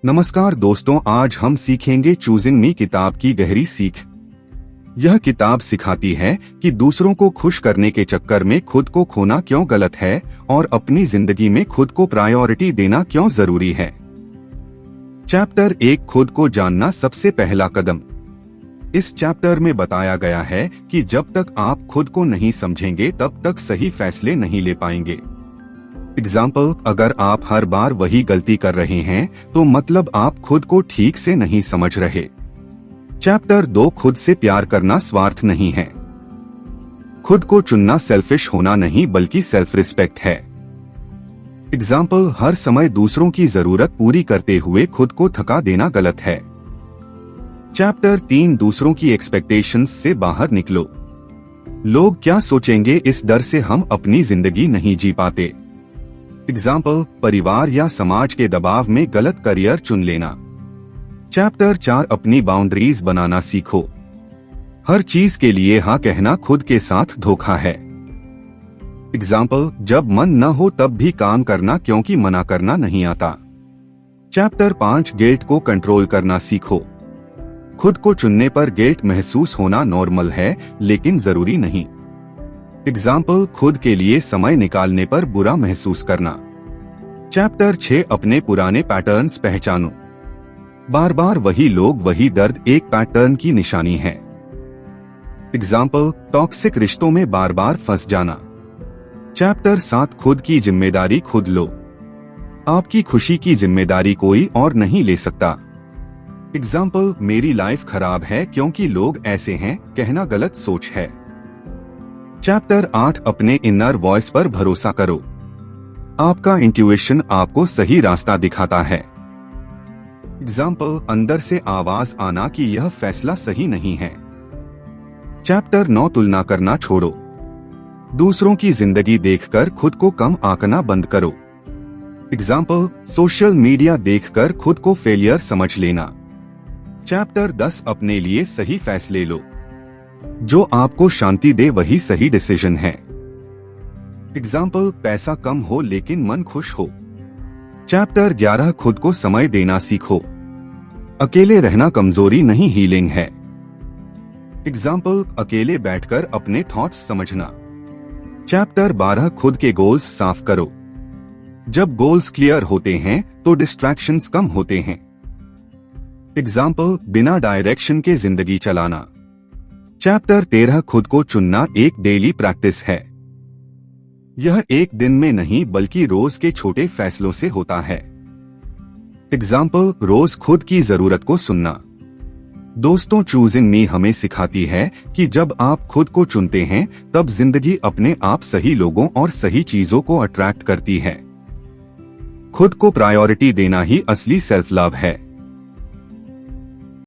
नमस्कार दोस्तों, आज हम सीखेंगे चूजिंग मी किताब की गहरी सीख। यह किताब सिखाती है कि दूसरों को खुश करने के चक्कर में खुद को खोना क्यों गलत है और अपनी जिंदगी में खुद को प्रायोरिटी देना क्यों जरूरी है। चैप्टर 1, खुद को जानना सबसे पहला कदम। इस चैप्टर में बताया गया है कि जब तक आप खुद को नहीं समझेंगे तब तक सही फैसले नहीं ले पाएंगे। एग्जाम्पल, अगर आप हर बार वही गलती कर रहे हैं तो मतलब आप खुद को ठीक से नहीं समझ रहे। चैप्टर 2, खुद से प्यार करना स्वार्थ नहीं है। खुद को चुनना सेल्फिश होना नहीं बल्कि सेल्फ रिस्पेक्ट है। एग्जाम्पल, हर समय दूसरों की जरूरत पूरी करते हुए खुद को थका देना गलत है। चैप्टर 3, दूसरों की एक्सपेक्टेशंस से बाहर निकलो। लोग क्या सोचेंगे, इस डर से हम अपनी जिंदगी नहीं जी पाते। एग्जाम्पल, परिवार या समाज के दबाव में गलत करियर चुन लेना। चैप्टर 4, अपनी बाउंड्रीज बनाना सीखो। हर चीज के लिए हाँ कहना खुद के साथ धोखा है। एग्जाम्पल, जब मन न हो तब भी काम करना क्योंकि मना करना नहीं आता। चैप्टर 5, गिल्ट को कंट्रोल करना सीखो। खुद को चुनने पर गिल्ट महसूस होना नॉर्मल है लेकिन जरूरी नहीं। एग्जाम्पल, खुद के लिए समय निकालने पर बुरा महसूस करना। चैप्टर 6, अपने पुराने पैटर्न्स पहचानो। बार बार वही लोग वही दर्द एक पैटर्न की निशानी है। एग्जाम्पल, टॉक्सिक रिश्तों में बार बार फंस जाना। चैप्टर 7, खुद की जिम्मेदारी खुद लो। आपकी खुशी की जिम्मेदारी कोई और नहीं ले सकता। एग्जाम्पल, मेरी लाइफ खराब है क्योंकि लोग ऐसे हैं कहना गलत सोच है। चैप्टर 8, अपने इनर वॉइस पर भरोसा करो। आपका इंट्यूइशन आपको सही रास्ता दिखाता है। एग्जाम्पल, अंदर से आवाज आना कि यह फैसला सही नहीं है। चैप्टर 9, तुलना करना छोड़ो। दूसरों की जिंदगी देखकर खुद को कम आंकना बंद करो। एग्जाम्पल, सोशल मीडिया देखकर खुद को फेलियर समझ लेना। चैप्टर 10, अपने लिए सही फैसले लो। जो आपको शांति दे वही सही डिसीजन है। एग्जाम्पल, पैसा कम हो लेकिन मन खुश हो। चैप्टर 11, खुद को समय देना सीखो। अकेले रहना कमजोरी नहीं हीलिंग है। एग्जाम्पल, अकेले बैठकर अपने थॉट्स समझना। चैप्टर 12, खुद के गोल्स साफ करो। जब गोल्स क्लियर होते हैं तो डिस्ट्रैक्शंस कम होते हैं। एग्जाम्पल, बिना डायरेक्शन के जिंदगी चलाना। चैप्टर 13, खुद को चुनना एक डेली प्रैक्टिस है। यह एक दिन में नहीं बल्कि रोज के छोटे फैसलों से होता है। एग्जाम्पल, रोज खुद की जरूरत को सुनना। दोस्तों, चूजिंग मी हमें सिखाती है कि जब आप खुद को चुनते हैं तब जिंदगी अपने आप सही लोगों और सही चीजों को अट्रैक्ट करती है। खुद को प्रायोरिटी देना ही असली सेल्फ लव है।